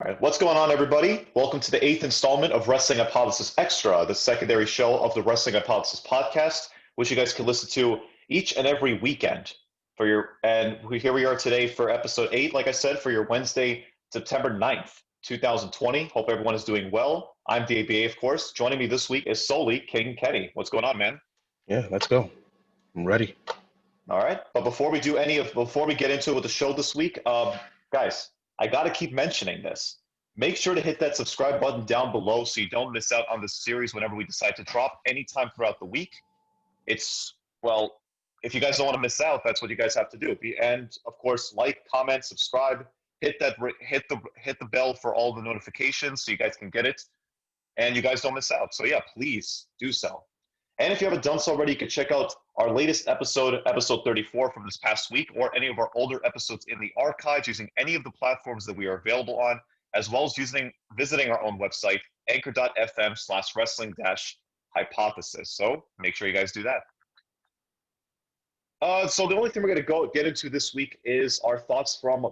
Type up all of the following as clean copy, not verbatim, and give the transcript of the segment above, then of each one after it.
All right, what's going on, everybody? Welcome to the eighth installment of Wrestling Hypothesis Extra, the secondary show of the Wrestling Hypothesis podcast, which you guys can listen to each and every weekend. Here we are today for episode 8, like I said, for your Wednesday, September 9th, 2020. Hope everyone is doing well. I'm DABA, of course. Joining me this week is solely King Kenny. What's going on, man? Yeah, let's go. I'm ready. All right, but before we get into it with the show this week, guys, I got to keep mentioning this. Make sure to hit that subscribe button down below so you don't miss out on this series whenever we decide to drop anytime throughout the week. If you guys don't want to miss out, that's what you guys have to do. And of course, like, comment, subscribe, hit the bell for all the notifications so you guys can get it, and you guys don't miss out. So yeah, please do so. And if you haven't done so already, you can check out our latest episode 34 from this past week, or any of our older episodes in the archives using any of the platforms that we are available on, as well as visiting our own website, anchor.fm/wrestling-hypothesis. So make sure you guys do that. So the only thing we're going to get into this week is our thoughts from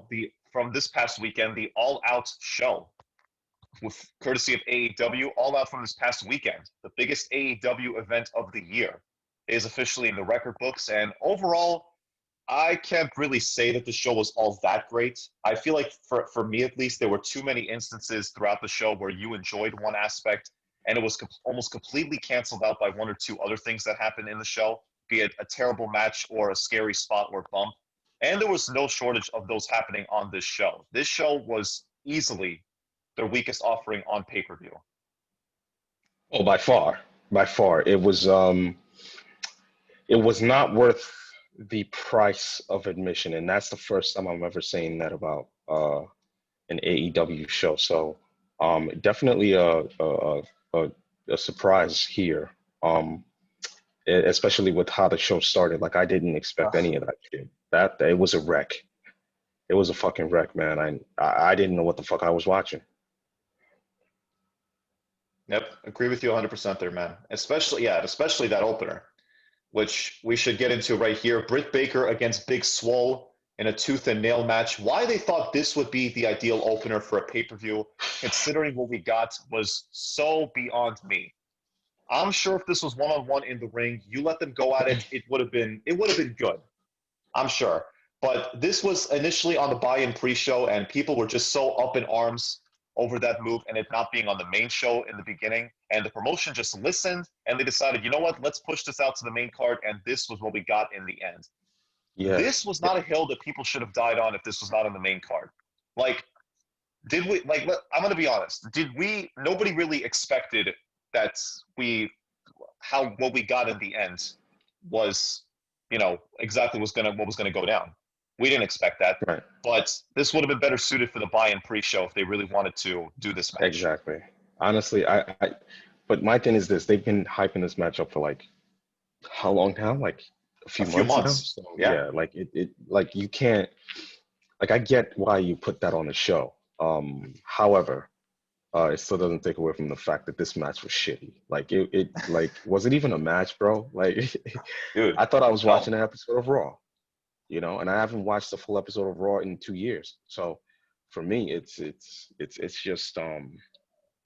this past weekend, the All Out show, with courtesy of AEW. All Out from this past weekend, the biggest AEW event of the year, is officially in the record books. And overall, I can't really say that the show was all that great. I feel like for me at least, there were too many instances throughout the show where you enjoyed one aspect and it was almost completely canceled out by one or two other things that happened in the show, be it a terrible match or a scary spot or bump. And there was no shortage of those happening on this show. This show was easily their weakest offering on pay-per-view. Oh, by far. It was not worth the price of admission, and that's the first time I'm ever saying that about an AEW show. So definitely a surprise here. Especially with how the show started. Like, I didn't expect any of that shit. That it was a wreck. It was a fucking wreck, man. I didn't know what the fuck I was watching. Yep, agree with you 100% there, man. Especially that opener, which we should get into right here. Britt Baker against Big Swole in a tooth and nail match. Why they thought this would be the ideal opener for a pay-per-view, considering what we got, was so beyond me. I'm sure if this was one-on-one in the ring, you let them go at it, it would have been good. I'm sure. But this was initially on the buy-in pre-show, and people were just so up in arms over that move and it not being on the main show in the beginning. And the promotion just listened and they decided, you know what, let's push this out to the main card. And this was what we got in the end. Yeah. This was not a hill that people should have died on if this was not on the main card. Like, I'm going to be honest. Nobody really expected that what we got in the end was, exactly what was going to go down. We didn't expect that, right? But this would have been better suited for the buy-in pre-show if they really wanted to do this match. Exactly. Honestly, but my thing is this: they've been hyping this match up for like how long now? Like a few months. So, yeah. Like like you can't. Like, I get why you put that on the show. However, it still doesn't take away from the fact that this match was shitty. Like was it even a match, bro? Like, dude, I thought I was watching an episode of Raw. And I haven't watched a full episode of Raw in 2 years. So for me, it's just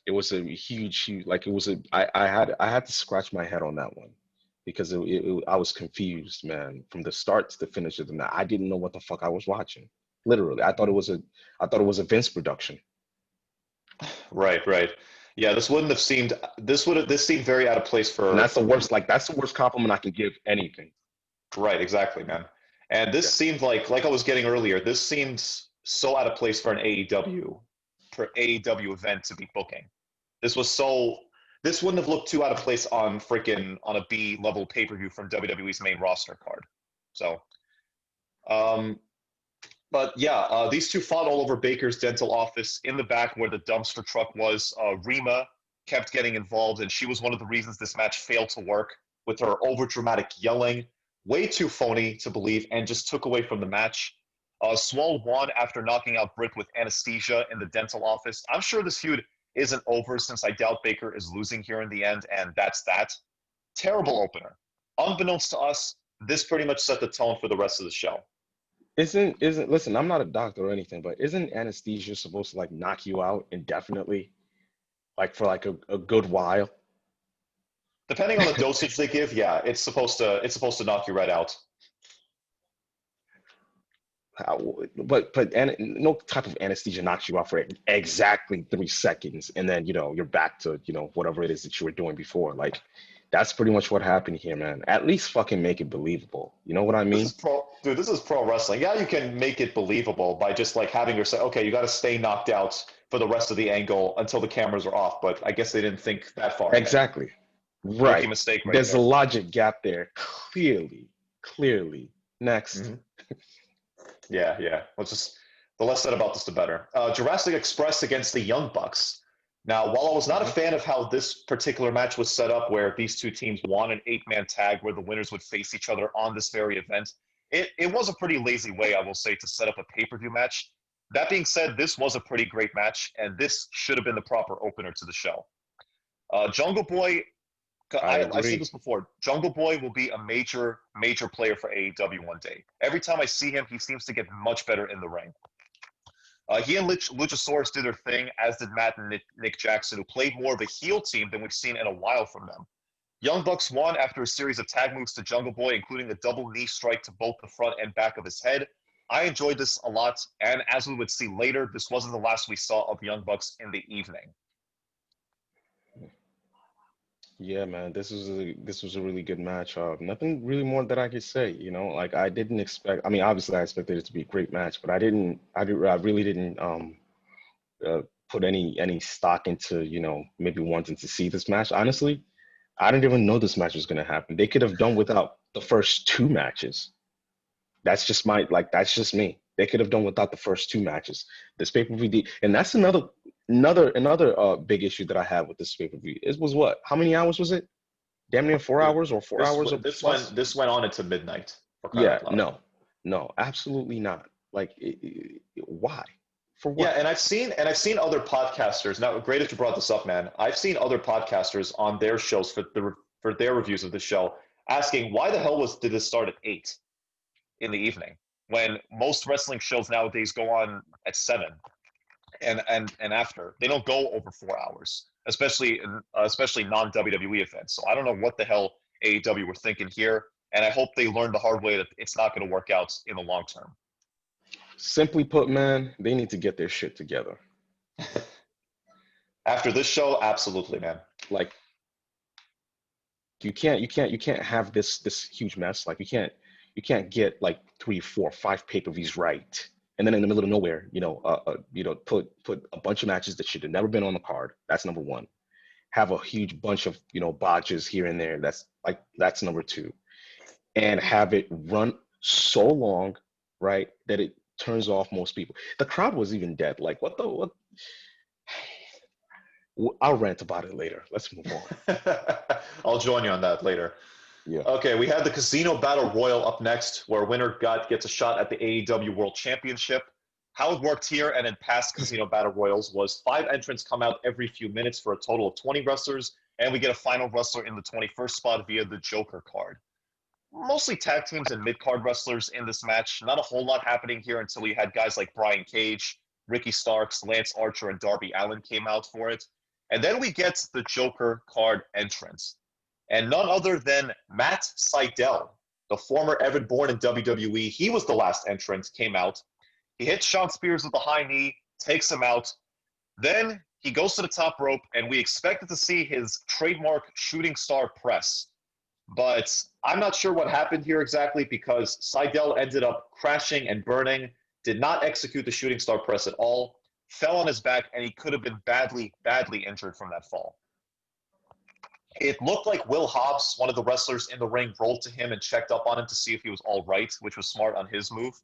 it was a huge like it was I had to scratch my head on that one because I was confused, man, from the start to the finish of the night. I didn't know what the fuck I was watching. Literally, I thought it was a Vince production. Right. Yeah, this seemed very out of place for. And that's the worst compliment I can give anything. Right, exactly, man. And this seemed like I was getting earlier, this seemed so out of place for an AEW event to be booking. This wouldn't have looked too out of place on a B-level pay-per-view from WWE's main roster card. So, but yeah, these two fought all over Baker's dental office in the back where the dumpster truck was. Rima kept getting involved, and she was one of the reasons this match failed to work with her over-dramatic yelling. Way too phony to believe, and just took away from the match. Swole won after knocking out Britt with anesthesia in the dental office. I'm sure this feud isn't over, since I doubt Baker is losing here in the end, and that's that. Terrible opener. Unbeknownst to us, this pretty much set the tone for the rest of the show. isn't listen, I'm not a doctor or anything, but isn't anesthesia supposed to like knock you out indefinitely? Like for like a good while? Depending on the dosage they give, yeah, it's supposed to knock you right out. But no type of anesthesia knocks you out for exactly 3 seconds, and then you're back to whatever it is that you were doing before. Like that's pretty much what happened here, man. At least fucking make it believable. You know what I This mean? is pro, dude. This is pro wrestling. Yeah, you can make it believable by just like having yourself. Okay, you got to stay knocked out for the rest of the angle until the cameras are off. But I guess they didn't think that far ahead. Exactly. Rookie Right. mistake right There's a there. logic gap there. Clearly. Next. Hmm. Yeah, yeah. Let's just the less said about this, the better. Jurassic Express against the Young Bucks. Now, while I was not a Mhm. fan of how this particular match was set up, where these two teams won an eight-man tag where the winners would face each other on this very event, it was a pretty lazy way, I will say, to set up a pay-per-view match. That being said, this was a pretty great match, and this should have been the proper opener to the show. Jungle Boy, I I've said agree. this before. Jungle Boy will be a major, major player for AEW one day. Every time I see him, he seems to get much better in the ring. He and Luchasaurus did their thing, as did Matt and Nick Jackson, who played more of a heel team than we've seen in a while from them. Young Bucks won after a series of tag moves to Jungle Boy, including a double knee strike to both the front and back of his head. I enjoyed this a lot, and as we would see later, this wasn't the last we saw of Young Bucks in the evening. Yeah, man, this was a really good match. Nothing really more that I could say. Like I didn't expect. I mean, obviously, I expected it to be a great match, but I really didn't uh, put any stock into maybe wanting to see this match. Honestly, I didn't even know this match was gonna happen. They could have done without the first two matches. That's just me. They could have done without the first two matches. This pay per view, and that's another big issue that I have with this pay per view. It was what? How many hours was it? Damn near four Dude, hours or four hours of plus. this went on into midnight for crying Yeah, out loud. no, absolutely not. Like, why? For Yeah, what? and I've seen other podcasters. Now, great that you brought this up, man. I've seen other podcasters on their shows for their reviews of the show asking why the hell did this start at 8 in the evening when most wrestling shows nowadays go on at 7 and after. They don't go over 4 hours, especially non WWE events. So I don't know what the hell AEW were thinking here, and I hope they learned the hard way that it's not going to work out in the long term. Simply put, man, they need to get their shit together. After this show, absolutely, man. Like, you can't have this huge mess. Like, you can't get like 3, 4, 5 pay-per-views right, and then in the middle of nowhere, put a bunch of matches that should have never been on the card. That's number one. Have a huge bunch of botches here and there. That's number two, and have it run so long, right, that it turns off most people. The crowd was even dead. Like, what? I'll rant about it later. Let's move on. I'll join you on that later. Yeah. Okay, we had the Casino Battle Royal up next, where winner gets a shot at the AEW World Championship. How it worked here and in past Casino Battle Royals was 5 entrants come out every few minutes for a total of 20 wrestlers, and we get a final wrestler in the 21st spot via the Joker card. Mostly tag teams and mid-card wrestlers in this match. Not a whole lot happening here until you had guys like Brian Cage, Ricky Starks, Lance Archer, and Darby Allin came out for it. And then we get the Joker card entrance. And none other than Matt Sydal, the former Evan Bourne in WWE. He was the last entrant, came out. He hits Sean Spears with a high knee, takes him out. Then he goes to the top rope, and we expected to see his trademark shooting star press. But I'm not sure what happened here exactly because Sydal ended up crashing and burning, did not execute the shooting star press at all, fell on his back, and he could have been badly, badly injured from that fall. It looked like Will Hobbs, one of the wrestlers in the ring, rolled to him and checked up on him to see if he was all right, which was smart on his move.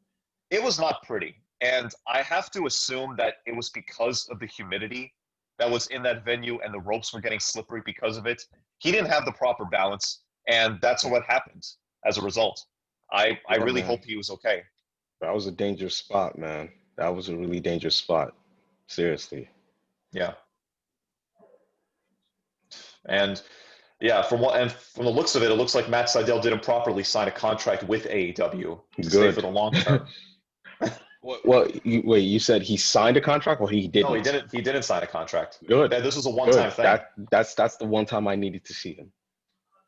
It was not pretty. And I have to assume that it was because of the humidity that was in that venue and the ropes were getting slippery because of it. He didn't have the proper balance, and that's what happened as a result. I Yeah, really man. hope he was okay. That was a dangerous spot, man. That was a really dangerous spot. Seriously. Yeah. And yeah, from the looks of it, it looks like Matt Sydal didn't properly sign a contract with AEW to stay Good. for the long term. Well, wait, you said he signed a contract or he No, he didn't? didn't. He didn't sign a contract. Good, That this was a good. one-time thing. That's the one time I needed to see him.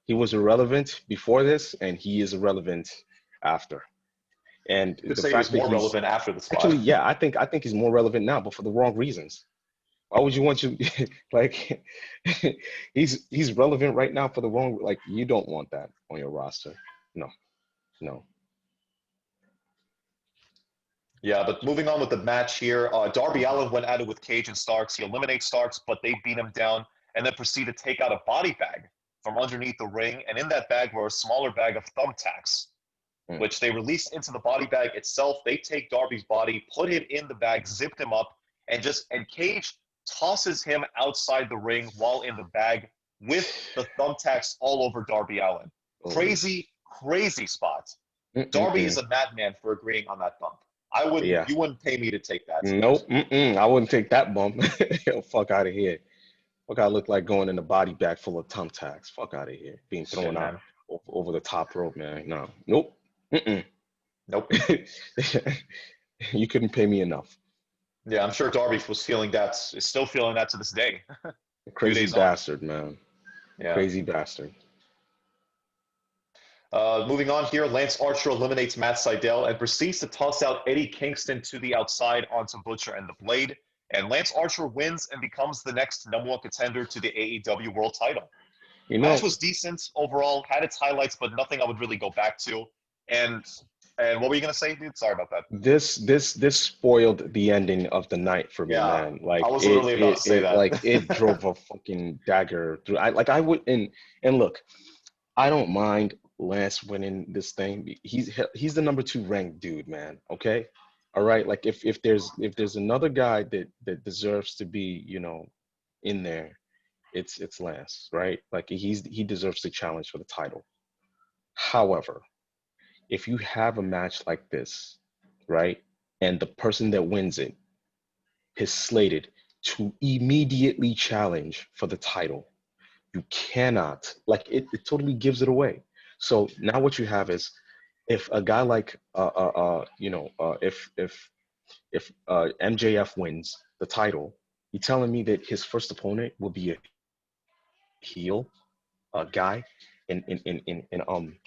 He was irrelevant before this, and he is irrelevant after. And You could the say he was fact that more he's relevant after the spot. actually, yeah, I think he's more relevant now, but for the wrong reasons. Why would you want to like he's relevant right now for the wrong like you don't want that on your roster. No, no. Yeah, but moving on with the match here, Darby Allin went at it with Cage and Starks. He eliminates Starks, but they beat him down and then proceed to take out a body bag from underneath the ring. And in that bag were a smaller bag of thumbtacks, Mm. which they released into the body bag itself. They take Darby's body, put him in the bag, zipped him up, and Cage tosses him outside the ring while in the bag with the thumbtacks all over Darby Allin. Holy Crazy, crazy spot. Darby is mm-mm. a madman for agreeing on that bump. Yeah. You wouldn't pay me to take that. Nope. I wouldn't take that bump. Yo, fuck out of here. Fuck, I look like going in a body bag full of thumbtacks. Fuck out of here. Being Shit, thrown out man. over the top rope, man. No. Nope. Mm-mm. Nope. You couldn't pay me enough. Yeah, I'm sure Darby was feeling that, is still feeling that to this day. Few Crazy days on. bastard, man. Yeah. Crazy bastard. Moving on here, Lance Archer eliminates Matt Sydal and proceeds to toss out Eddie Kingston to the outside onto Butcher and the Blade. And Lance Archer wins and becomes the next number one contender to the AEW World title. You Match know, was decent overall, had its highlights, but nothing I would really go back to. And what were you gonna say, dude? Sorry about that. this spoiled the ending of the night for me, Yeah, man. I Like was literally about to say that. it drove a fucking dagger through. I would and look, I don't mind Lance winning this thing. He's the number 2 ranked dude, man. Okay, all right. Like if there's another guy that deserves to be, in there, it's Lance, right? Like he deserves the challenge for the title. However, if you have a match like this, right, and the person that wins it is slated to immediately challenge for the title, you cannot, like, it totally gives it away. So now what you have is, if a guy like if MJF wins the title, you're telling me that his first opponent will be a heel guy in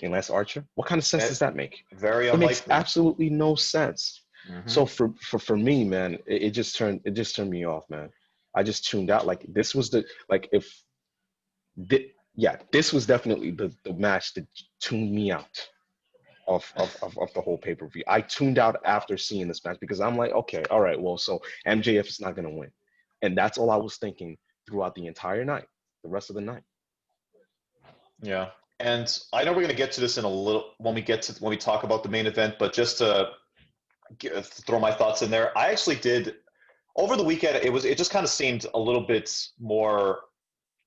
Lance Archer? What kind of sense does It, that make? very It makes unlikely. absolutely no sense. Hmm. So for me, man, it just turned me off, man. I just tuned out. Like this was the like if yeah, this was definitely the match that tuned me out of the whole pay-per-view. I tuned out after seeing this match because I'm like, okay, all right, well, so MJF is not gonna win. And that's all I was thinking throughout the entire night, the rest of the night. Yeah, and I know we're gonna get to this in a little when we talk about the main event, but just to throw my thoughts in there, I actually did over the weekend. It just kind of seemed a little bit more.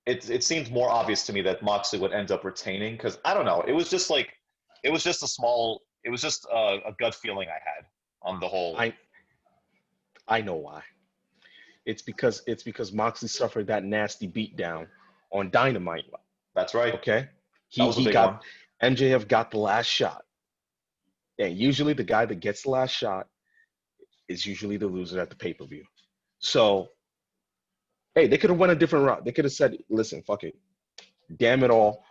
It seemed more obvious to me that Moxley would end up retaining because I don't know. It was just a small. It was just a gut feeling I had on the whole. I know why. It's because Moxley suffered that nasty beatdown on Dynamite. That's right. Okay, That he was a he big one. got MJF got the last shot, and usually the guy that gets the last shot is usually the loser at the pay-per-view. So hey, they could have went a different route. They could have said, "Listen, fuck it, damn it all,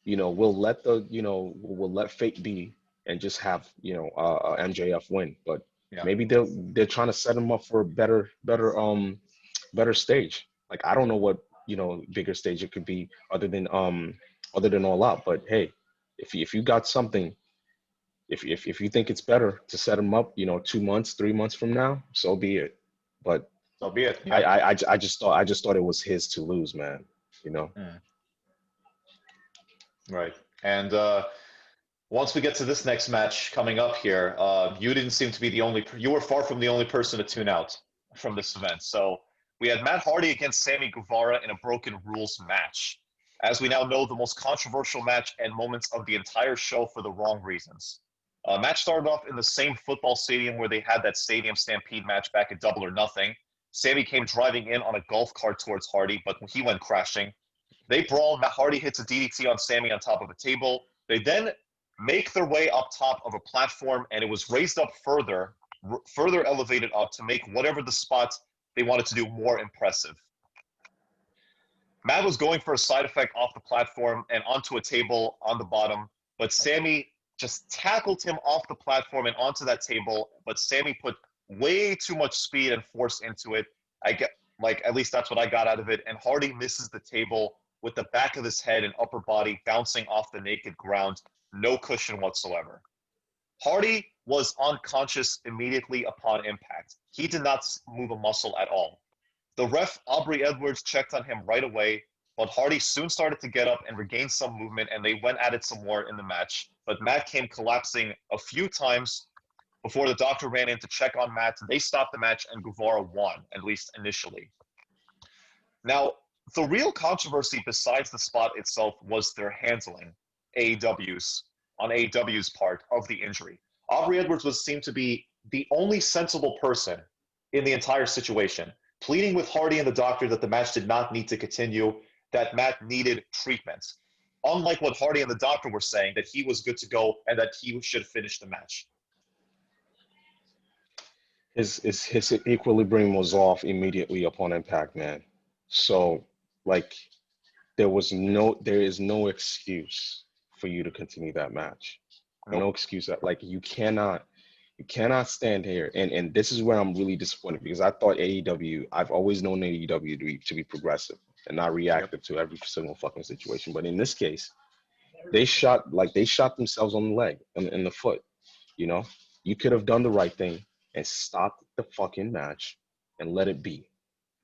we'll let fate be and just have MJF win." But Yeah. maybe they're trying to set him up for a better stage. Like I don't know what bigger stage it could be other than All Out. But hey, if you got something, if you think it's better to set him up, 2 months, 3 months from now, so be it. But So be it. I Yeah. I I just thought it was his to lose, man. Mm, right. And once we get to this next match coming up here, you didn't seem to be the only. You were far from the only person to tune out from this event. So we had Matt Hardy against Sammy Guevara in a Broken Rules match. As we now know, the most controversial match and moments of the entire show for the wrong reasons. Match started off in the same football stadium where they had that stadium stampede match back at Double or Nothing. Sammy came driving in on a golf cart towards Hardy, but he went crashing. They brawl. Matt Hardy hits a DDT on Sammy on top of a table. They then make their way up top of a platform, and it was raised up further further elevated up to make whatever the spot they wanted to do more impressive. Matt was going for a side effect off the platform and onto a table on the bottom, but Sammy just tackled him off the platform and onto that table, but Sammy put way too much speed and force into it. At least that's what I got out of it. And Hardy misses the table with the back of his head and upper body bouncing off the naked ground, no cushion whatsoever. Hardy was unconscious immediately upon impact. He did not move a muscle at all. The ref, Aubrey Edwards, checked on him right away, but Hardy soon started to get up and regain some movement, and they went at it some more in the match. But Matt came collapsing a few times before the doctor ran in to check on Matt. They stopped the match, and Guevara won, at least initially. Now, the real controversy besides the spot itself was their handling, on AEW's part of the injury. Aubrey Edwards seemed to be the only sensible person in the entire situation, pleading with Hardy and the doctor that the match did not need to continue, that Matt needed treatment. Unlike what Hardy and the doctor were saying, that he was good to go and that he should finish the match. His equilibrium was off immediately upon impact, man. So, like, there is no excuse for you to continue that match. Nope. No excuse. Like, you cannot stand here. And this is where I'm really disappointed, because I thought I've always known AEW to be progressive and not reactive to every single fucking situation. But in this case, they shot themselves on the leg, in the foot. You know, you could have done the right thing and stopped the fucking match and let it be.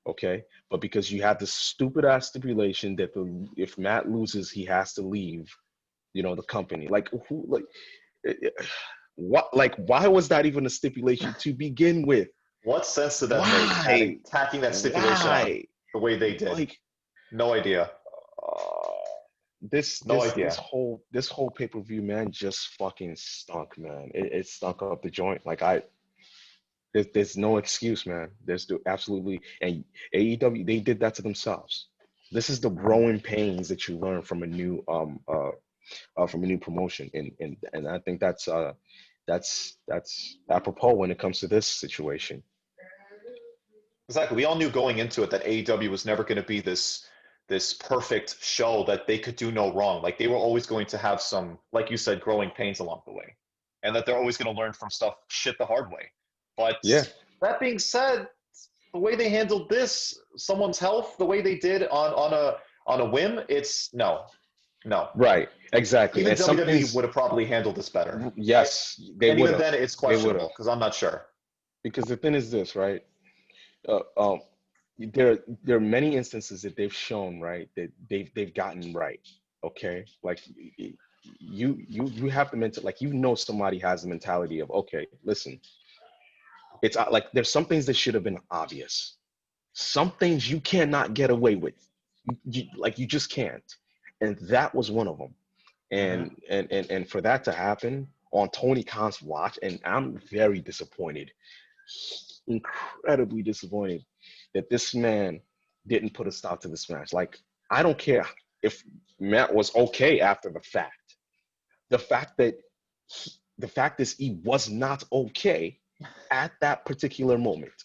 Okay, but because you had this stupid ass stipulation that if Matt loses, he has to leave, the company. Why was that even a stipulation to begin with? What sense did that make? Tacking that stipulation on the way they did. No idea. This whole pay-per-view, man, just fucking stunk, man. It stunk up the joint. There's no excuse, man. Absolutely, and AEW, they did that to themselves. This is the growing pains that you learn from a new promotion, and I think that's apropos when it comes to this situation. Exactly. We all knew going into it that AEW was never going to be this perfect show that they could do no wrong. Like, they were always going to have some, like you said, growing pains along the way, and that they're always going to learn from shit the hard way. But that being said, the way they handled someone's health, the way they did on a whim, it's no. Right, exactly. Even WWE would have probably handled this better. Yes, they would. And even then, it's questionable because I'm not sure. Because the thing is this, right? There are many instances that they've shown, right, that they've gotten right. Okay, like you have the mental, like, somebody has the mentality of, okay, listen, it's like there's some things that should have been obvious. Some things you cannot get away with. You just can't. And that was one of them. And for that to happen on Tony Khan's watch, and I'm very disappointed, incredibly disappointed that this man didn't put a stop to this match. Like, I don't care if Matt was okay after the fact. The fact is he was not okay at that particular moment.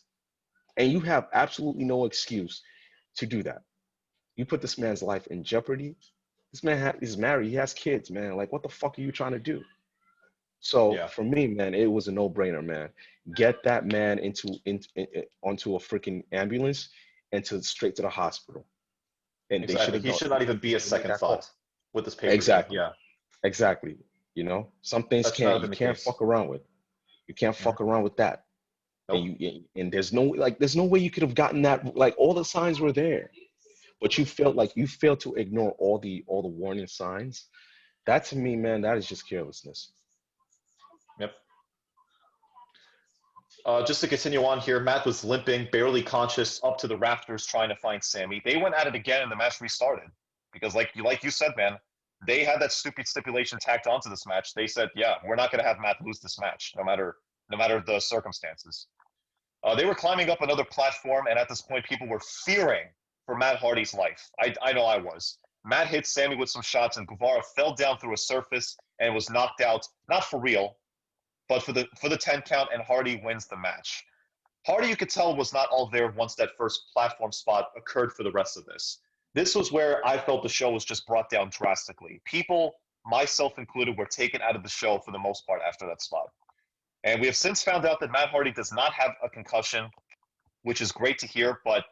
And you have absolutely no excuse to do that. You put this man's life in jeopardy. This man is married. He has kids, man. Like, what the fuck are you trying to do? So for me, man, it was a no-brainer, man. Get that man onto a freaking ambulance and straight to the hospital. And exactly. He should not even be a second thought with this paper. Exactly. Yeah. Exactly. Some things you can't fuck around with. You can't fuck around with that. Nope. And there's no way you could have gotten that. Like, all the signs were there, but you failed to ignore all the warning signs. That, to me, man, that is just carelessness. Yep. Just to continue on here, Matt was limping, barely conscious, up to the rafters trying to find Sammy. They went at it again, and the match restarted because, like you said, man, they had that stupid stipulation tacked onto this match. They said, "Yeah, we're not going to have Matt lose this match, no matter the circumstances." They were climbing up another platform, and at this point, people were fearing for Matt Hardy's life. I know I was. Matt hit Sammy with some shots, and Guevara fell down through a surface and was knocked out, not for real, but for the 10 count, and Hardy wins the match. Hardy, you could tell, was not all there once that first platform spot occurred for the rest of this. This was where I felt the show was just brought down drastically. People, myself included, were taken out of the show for the most part after that spot. And we have since found out that Matt Hardy does not have a concussion, which is great to hear, but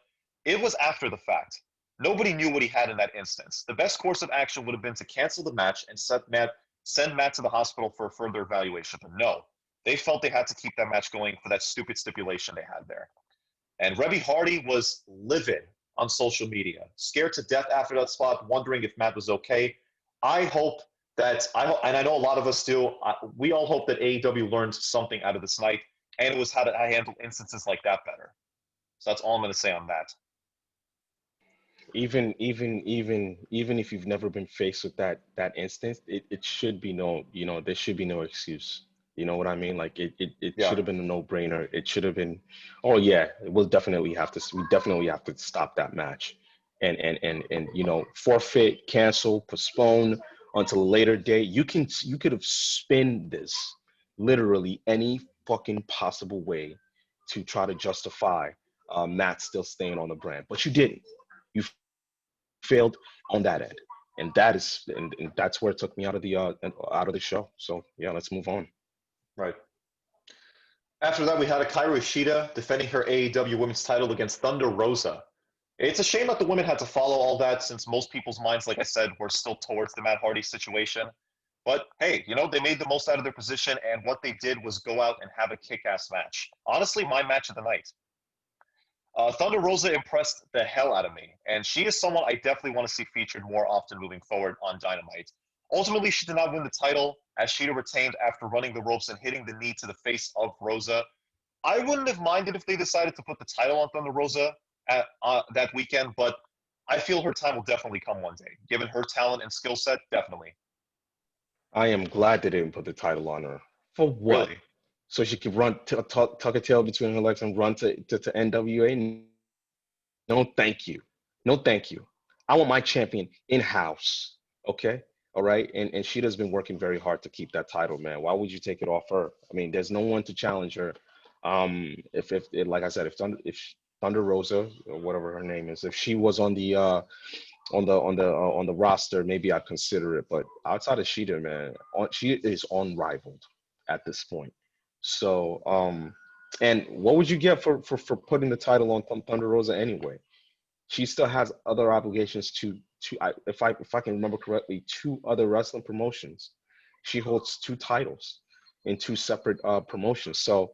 it was after the fact. Nobody knew what he had in that instance. The best course of action would have been to cancel the match and send Matt to the hospital for a further evaluation. But no, they felt they had to keep that match going for that stupid stipulation they had there. And Rebby Hardy was livid on social media, scared to death after that spot, wondering if Matt was okay. I hope and I know a lot of us do, we all hope that AEW learned something out of this night, and it was how to handle instances like that better. So that's all I'm going to say on that. Even if you've never been faced with that instance, it should be no, there should be no excuse. You know what I mean? Like it Yeah. should have been a no-brainer. It should have been, oh yeah, we definitely have to stop that match, and forfeit, cancel, postpone until a later date. You could have spun this literally any fucking possible way to try to justify Matt still staying on the brand, but you didn't. You failed on that end, and that's where it took me out of the show. So yeah, let's move on. Right. After that, we had Hikaru Shida defending her AEW Women's title against Thunder Rosa. It's a shame that the women had to follow all that, since most people's minds, like I said, were still towards the Matt Hardy situation. But hey, they made the most out of their position, and what they did was go out and have a kick-ass match. Honestly, my match of the night. Thunder Rosa impressed the hell out of me, and she is someone I definitely want to see featured more often moving forward on Dynamite. Ultimately, she did not win the title, as Shida retained after running the ropes and hitting the knee to the face of Rosa. I wouldn't have minded if they decided to put the title on Thunder Rosa at that weekend, but I feel her time will definitely come one day. Given her talent and skill set, definitely. I am glad they didn't put the title on her. For what? Really? So she could run, tuck a tail between her legs and run to NWA? No, thank you. No, thank you. I want my champion in-house, okay? All right? And Shida's been working very hard to keep that title, man. Why would you take it off her? I mean, there's no one to challenge her. If like I said, if Thunder Rosa, or whatever her name is, if she was on the roster, maybe I'd consider it. But outside of Shida, man, she is unrivaled at this point. So, and what would you get for putting the title on Thunder Rosa anyway? She still has other obligations to if I can remember correctly, 2 other wrestling promotions. She holds 2 titles in 2 separate promotions. So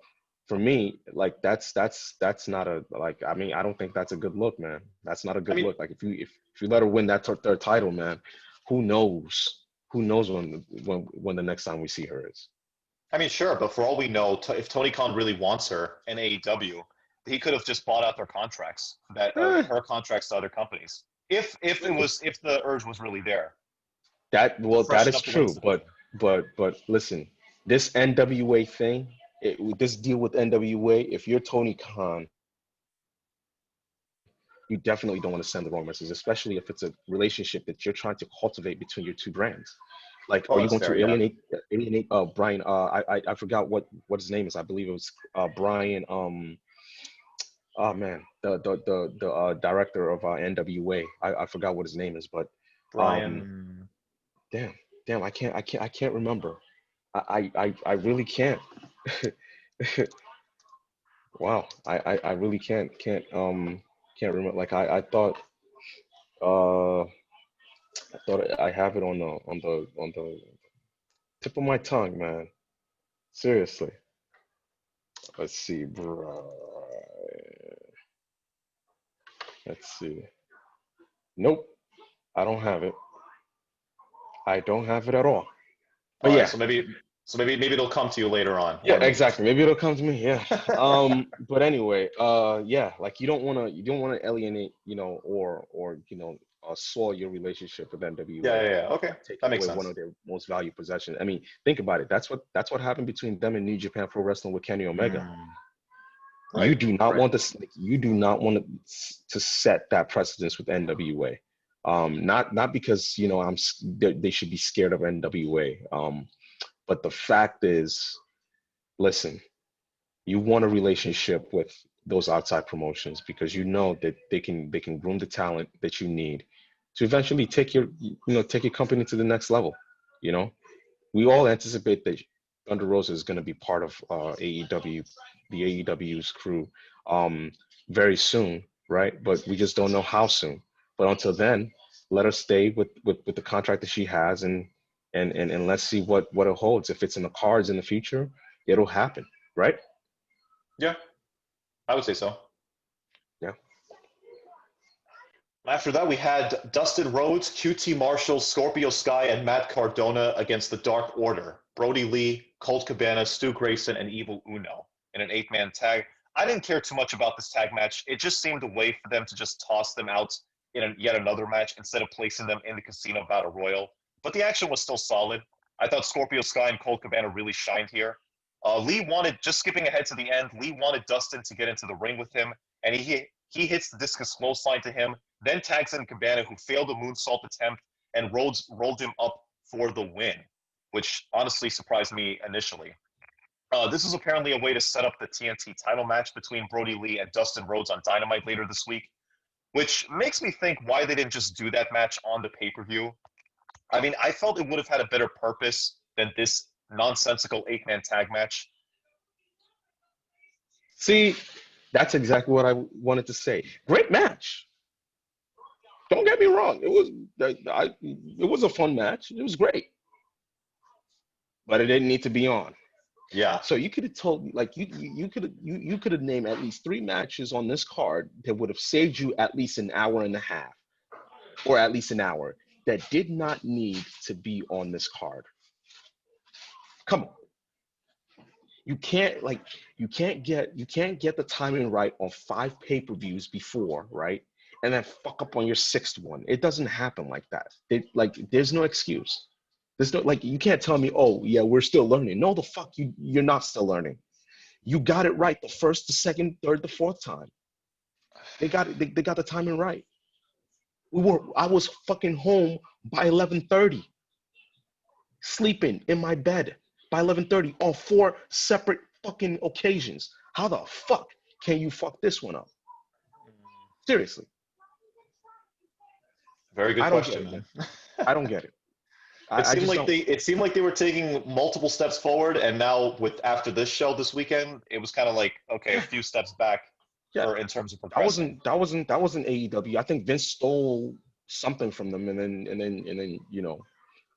for me, like that's not a, like, I mean, I don't think that's a good look, man. That's not a good look. Like if you let her win that third title, man, who knows when the next time we see her is. I mean, sure, but for all we know, if Tony Khan really wants her in AEW, he could have just bought out their contracts, her contracts to other companies. If the urge was really there. That is true, but listen, this NWA thing, this deal with NWA, if you're Tony Khan, you definitely don't want to send the wrong message, especially if it's a relationship that you're trying to cultivate between your 2 brands. Like, are you going to alienate Brian? I forgot what his name is. I believe it was Brian. Oh man, the director of NWA. I forgot what his name is, but Brian. Damn, I can't remember. I really can't. Wow, I really can't remember. Like I thought I have it on the tip of my tongue, man. Seriously. Let's see, bro. Let's see. Nope, I don't have it. I don't have it at all. But All yeah. right, so maybe it'll come to you later on. Yeah, exactly. Maybe it'll come to me. Yeah. But anyway, yeah, like you don't want to alienate, or soil your relationship with NWA. Yeah. Okay, Take that makes away sense. one of their most valued possessions. I mean, think about it. That's what happened between them and New Japan Pro Wrestling with Kenny Omega. Right, you do not want to set that precedence with NWA. Not because they should be scared of NWA. But the fact is, listen, you want a relationship with those outside promotions because you know that they can groom the talent that you need to eventually take your company to the next level. You know, we all anticipate that Thunder Rosa is going to be part of AEW, the AEW's crew, um, very soon, right? But we just don't know how soon. But until then, let her stay with the contract that she has, and let's see what it holds. If it's in the cards in the future, it'll happen, right? Yeah, I would say so. Yeah. After that, we had Dustin Rhodes, QT Marshall, Scorpio Sky, and Matt Cardona against the Dark Order. Brody Lee, Colt Cabana, Stu Grayson, and Evil Uno in an 8-man tag. I didn't care too much about this tag match. It just seemed a way for them to just toss them out in yet another match instead of placing them in the Casino Battle Royal. But the action was still solid. I thought Scorpio Sky and Colt Cabana really shined here. Lee wanted, just skipping ahead to the end, Lee wanted Dustin to get into the ring with him, and he hits the discus clothesline to him, then tags in Cabana, who failed a moonsault attempt, and Rhodes rolled him up for the win, which honestly surprised me initially. This is apparently a way to set up the TNT title match between Brody Lee and Dustin Rhodes on Dynamite later this week, which makes me think why they didn't just do that match on the pay-per-view. I mean, I felt it would have had a better purpose than this nonsensical 8-man tag match. See, that's exactly what I wanted to say. Great match. Don't get me wrong. It was a fun match. It was great, but it didn't need to be on. Yeah. So you could have told me, like you could have named at least 3 matches on this card that would have saved you at least an hour and a half, or at least an hour, that did not need to be on this card. Come on. You can't get the timing right on 5 pay-per-views before, right? And then fuck up on your 6th one. It doesn't happen like that. There's no excuse. There's no, like, you can't tell me, oh yeah, we're still learning. No, the fuck, you're not still learning. You got it right the first, the second, third, the fourth time. They got it. They got the timing right. I was fucking home by 11:30, sleeping in my bed by 11:30 on 4 separate fucking occasions. How the fuck can you fuck this one up? Seriously. Very good I don't get question, it, man. I don't get it. It I seemed just like don't. they were taking multiple steps forward, and now with after this show this weekend, it was kind of like, okay, a few steps back Yeah, for in terms of that progressing. wasn't AEW. I think Vince stole something from them, and then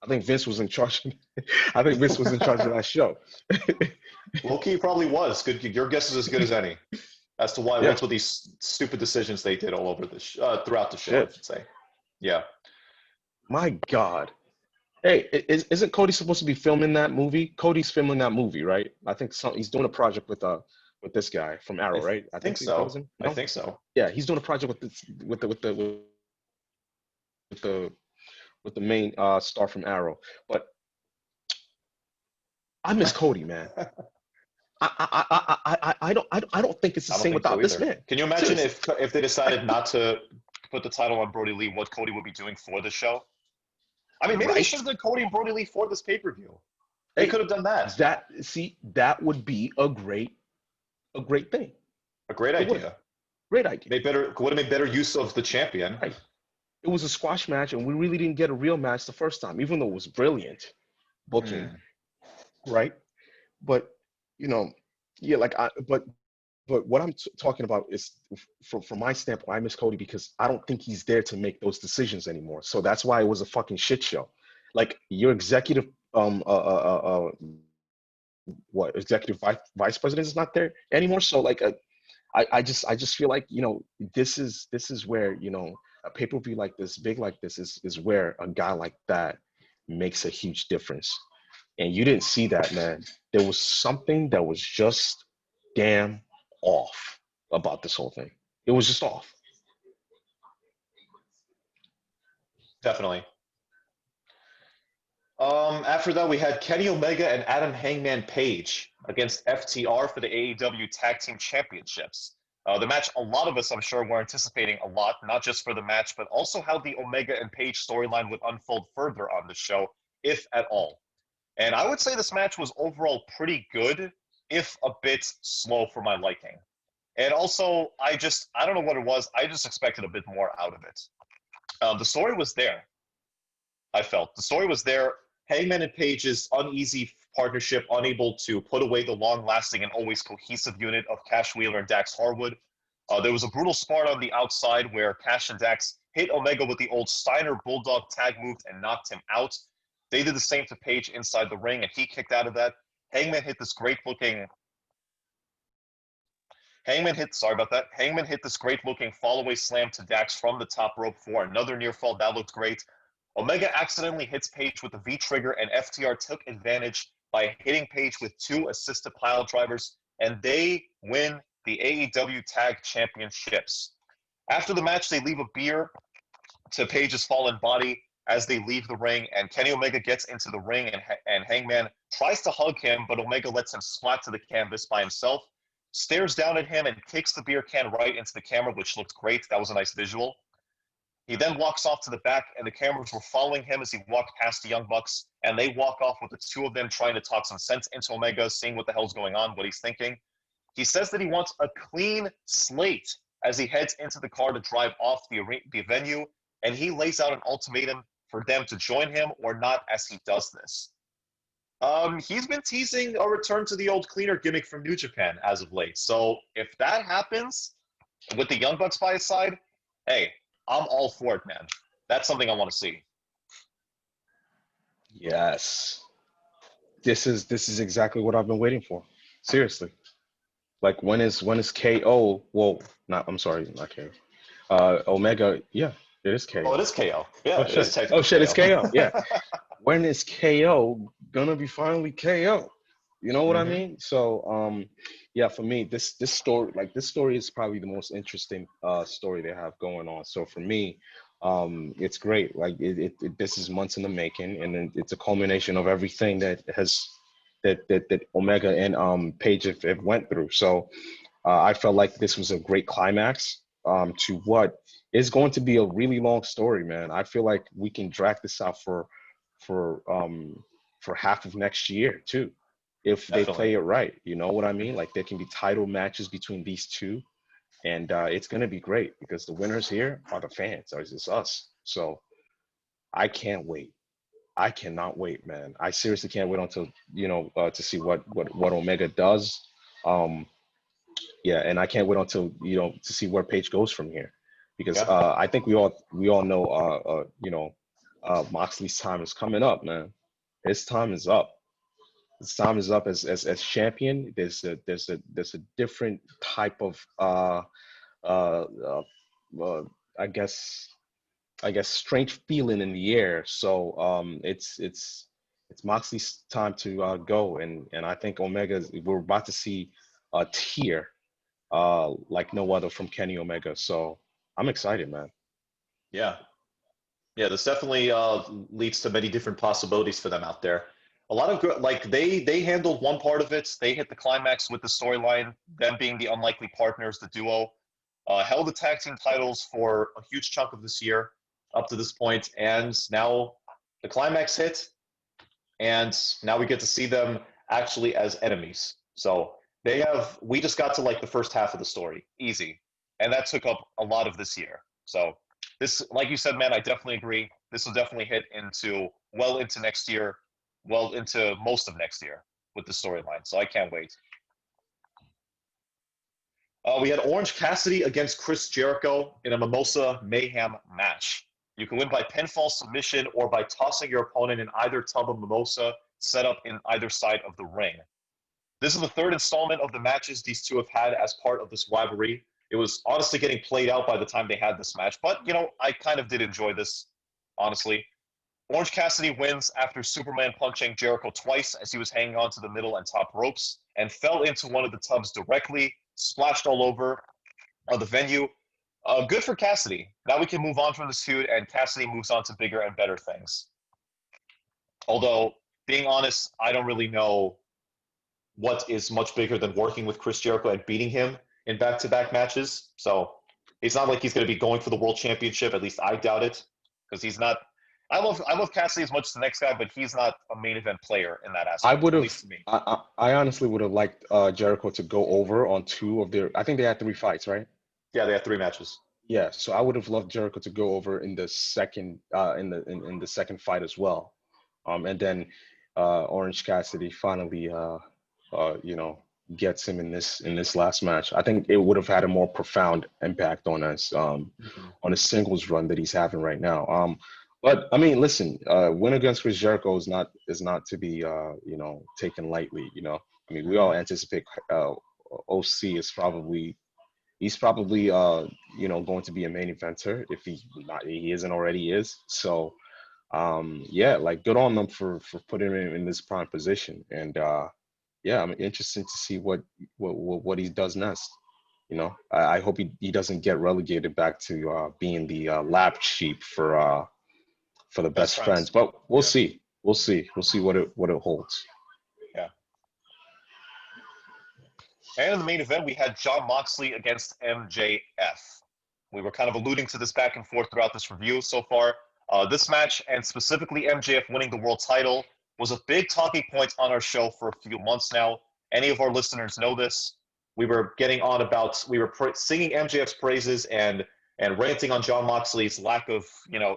I think Vince was in charge. I think Vince was in charge of that show. Low-key probably was. Good. Your guess is as good as any as to Yeah, what's with these stupid decisions they did all over throughout the show, I shit. should say. Yeah. My God. Hey, isn't Cody supposed to be filming that movie? Cody's filming that movie, right? I think he's doing a project with this guy from I Arrow, right? I think think that was so. him. I No, think so. yeah, he's doing a project with the main star from Arrow. But I miss Cody, man. I don't think it's the I don't same think so without this either. man. Can you imagine Seriously. if they decided not to put the title on Brody Lee, what Cody would be doing for the show? I mean, maybe they should Right? have done Cody and Brody Lee for this pay-per-view. They Hey, could have done that. that would be a great thing. A great It would have. idea. Great idea. They would have made better use of the champion. Right. It was a squash match, and we really didn't get a real match the first time, even though it was brilliant booking, Hmm. right? But yeah, but what I'm talking about is, from my standpoint, I miss Cody because I don't think he's there to make those decisions anymore. So that's why it was a fucking shit show. Like, your executive what executive vice president is not there anymore. So, like, I just feel like, this is where, a pay-per-view like this, big like this, is where a guy like that makes a huge difference. And you didn't see that, man. There was something that was just damn off about this whole thing. It was just off. Definitely. After that, we had Kenny Omega and Adam Hangman Page against FTR for the AEW Tag Team Championships. The match, a lot of us, I'm sure, were anticipating a lot, not just for the match, but also how the Omega and Page storyline would unfold further on the show, if at all. And I would say this match was overall pretty good. if a bit slow for my liking. And also, I don't know what it was. I just expected a bit more out of it. The story was there. I felt the story was there. Hangman and Page's uneasy partnership, unable to put away the long-lasting and always cohesive unit of Cash Wheeler and Dax Harwood. There was a brutal spart on the outside where Cash and Dax hit Omega with the old Steiner Bulldog tag move and knocked him out. They did the same to Page inside the ring, and he kicked out of that. Hangman hit this great-looking Hangman hit this great-looking fall-away slam to Dax from the top rope for another near fall. That looked great. Omega accidentally hits Page with the V-trigger, and FTR took advantage by hitting Page with 2 assisted pile drivers, and they win the AEW Tag Championships. After the match, they leave a beer to Page's fallen body as they leave the ring, and Kenny Omega gets into the ring, and Hangman tries to hug him, but Omega lets him splat to the canvas by himself, stares down at him, and kicks the beer can right into the camera, which looked great. That was a nice visual. He then walks off to the back, and the cameras were following him as he walked past the Young Bucks, and they walk off with the 2 of them trying to talk some sense into Omega, seeing what the hell's going on, what he's thinking. He says that he wants a clean slate as he heads into the car to drive off the venue, and he lays out an ultimatum for them to join him or not as he does this. He's been teasing a return to the old cleaner gimmick from New Japan as of late. So if that happens with the Young Bucks by his side, hey, I'm all for it, man. That's something I want to see. Yes. This is exactly what I've been waiting for. Seriously. Like when is KO? Well, I'm sorry, not KO. Omega, yeah, it is KO. Oh, it is KO. Yeah, oh, it shit. is technically Oh shit, KO. it's KO. Yeah. When is KO gonna be finally KO? You know what I mean? So yeah, for me, this story is probably the most interesting story they have going on. So for me, it's great. Like this is months in the making, and it's a culmination of everything that Omega and Page have went through. So I felt like this was a great climax to what is going to be a really long story, man. I feel like we can drag this out for half of next year too, if they play it right. You know what I mean? Like there can be title matches between these 2, and it's gonna be great because the winners here are the fans. It's us. So I can't wait. I cannot wait, man. I seriously can't wait until to see what Omega does. Yeah, and I can't wait until to see where Page goes from here, because I think we all know Moxley's time is coming up, man. His time is up. His time is up as champion. There's a different type of I guess strange feeling in the air. So it's Moxley's time to go, and I think we're about to see a tier like no other from Kenny Omega. So I'm excited, man. Yeah, this definitely leads to many different possibilities for them out there. A lot of good, like they handled one part of it. They hit the climax with the storyline, them being the unlikely partners, the duo. Held the tag team titles for a huge chunk of this year up to this point, and now the climax hit, and now we get to see them actually as enemies. So we just got to like the first half of the story, easy, and that took up a lot of this year. So this, like you said, man, I definitely agree. This will definitely hit into next year, well into most of next year with the storyline. So I can't wait. We had Orange Cassidy against Chris Jericho in a Mimosa Mayhem match. You can win by pinfall submission or by tossing your opponent in either tub of mimosa set up in either side of the ring. This is the 3rd installment of the matches these 2 have had as part of this rivalry. It was honestly getting played out by the time they had this match, but I kind of did enjoy this, honestly. Orange Cassidy wins after Superman punching Jericho twice as he was hanging on to the middle and top ropes and fell into one of the tubs directly, splashed all over the venue. Good for Cassidy. Now we can move on from this feud, and Cassidy moves on to bigger and better things. Although, being honest, I don't really know what is much bigger than working with Chris Jericho and beating him in back-to-back matches. So it's not like he's going to be going for the world championship. At least I doubt it, because he's not. I love Cassidy as much as the next guy, but he's not a main event player in that I aspect, would at have. least to me. I honestly would have liked Jericho to go over on two of their. I think they had three fights, right? Yeah, they have 3 matches. Yeah. So I would have loved Jericho to go over in the second in the second fight as well. And then Orange Cassidy finally you know gets him in this last match. I think it would have had a more profound impact Mhm. on his singles run that he's having right now. But I mean, listen, win against Chris Jericho is not to be taken lightly. I mean, we all Mhm. anticipate OC is probably he's probably going to be a main eventer if he isn't already is. So yeah, like good on them for putting him in this prime position. And yeah, I'm interested to see what he does next. I hope he doesn't get relegated back to being the lap sheep for the Best best friends. friends. But we'll Yeah, see. We'll see what it holds. yeah. And in the main event, we had Jon Moxley against MJF. We were kind of alluding to this back and forth throughout this review so far. This match, and specifically MJF winning the world title, was a big talking point on our show for a few months now. Any of our listeners know this. We were getting on about, we were singing MJF's praises and ranting on Jon Moxley's lack of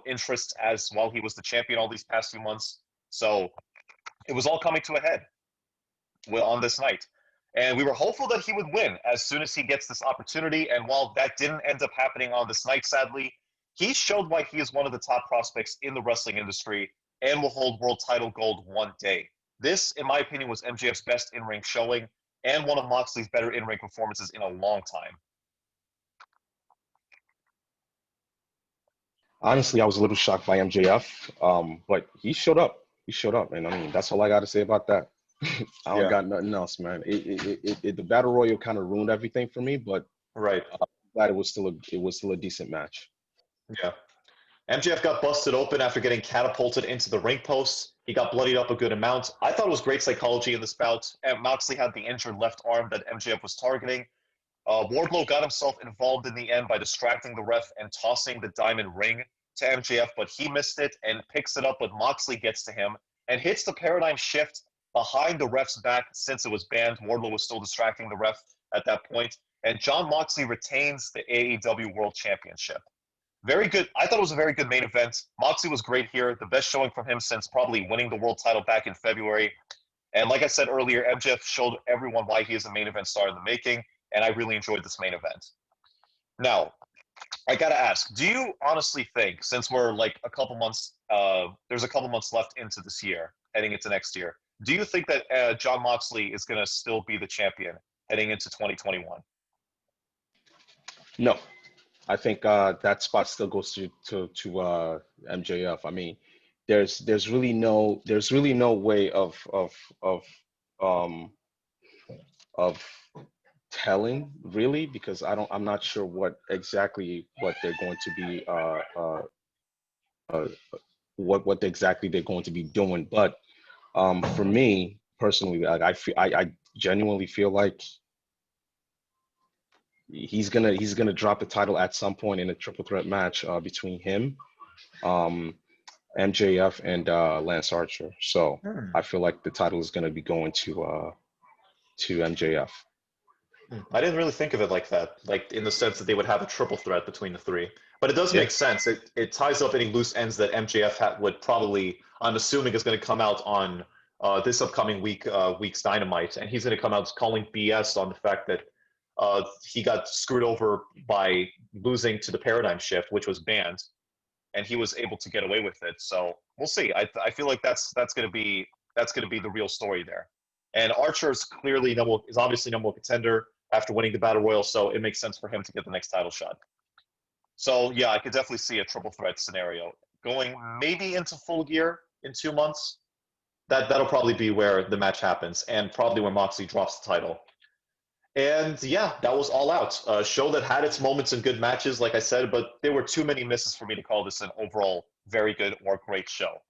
interest as while he was the champion all these past few months. So it was all coming to a head on this night. And we were hopeful that he would win as soon as he gets this opportunity. And while that didn't end up happening on this night, sadly, he showed why he is one of the top prospects in the wrestling industry and will hold world title gold one day. This, in my opinion, was MJF's best in-ring showing and one of Moxley's better in-ring performances in a long time. Honestly, I was a little shocked by MJF, but he showed up. He showed up, and I mean that's all I got to say about that. I don't Yeah, got nothing else, man. The battle royal kind of ruined everything for me, but right. I'm glad it was still a decent match. Yeah. MJF got busted open after getting catapulted into the ring post. He got bloodied up a good amount. I thought it was great psychology in this bout. And Moxley had the injured left arm that MJF was targeting. Wardlow got himself involved in the end by distracting the ref and tossing the diamond ring to MJF, but he missed it and picks it up when Moxley gets to him and hits the paradigm shift behind the ref's back since it was banned. Wardlow was still distracting the ref at that point, and Jon Moxley retains the AEW World Championship. Very good. I thought it was a very good main event. Moxley was great here. The best showing from him since probably winning the world title back in February. And like I said earlier, MJF showed everyone why he is a main event star in the making, and I really enjoyed this main event. Now, I gotta ask, do you honestly think, since we're like a couple months, there's a couple months left into this year, heading into next year, do you think that Jon Moxley is gonna still be the champion heading into 2021? No, I think that spot still goes to MJF. I mean, there's really no way of um of telling really because I'm not sure what they're going to be uh what exactly they're going to be doing. But for me personally, like, I genuinely feel like he's gonna drop the title at some point in a triple threat match between him, um, MJF, and Lance Archer. So Hmm. I feel like the title is gonna be going to MJF. I didn't really think of it like that, like in the sense that they would have a triple threat between the three. But it does Yeah. make sense. It ties up any loose ends that MJF would probably, I'm assuming, is going to come out on this upcoming week's Dynamite, and he's going to come out calling BS on the fact that he got screwed over by losing to the Paradigm Shift, which was banned, and he was able to get away with it. So we'll see. I feel like that's going to be the real story there. And Archer is clearly is obviously number one contender after winning the battle royal, so it makes sense for him to get the next title shot. So yeah, I could definitely see a triple threat scenario going maybe into Full Gear in 2 months. That'll probably be where the match happens, and probably where Moxley drops the title. And yeah, that was All Out. A show that had its moments and good matches, like I said, but there were too many misses for me to call this an overall very good or great show.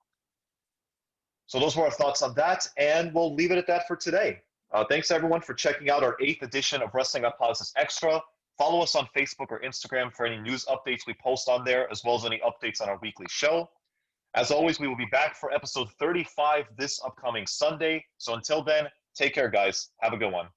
So those were our thoughts on that, and we'll leave it at that for today. Thanks everyone for checking out our 8th edition of Wrestling Up Pauses Extra. Follow us on Facebook or Instagram for any news updates we post on there, as well as any updates on our weekly show. As always, we will be back for episode 35 this upcoming Sunday. So until then, take care, guys. Have a good one.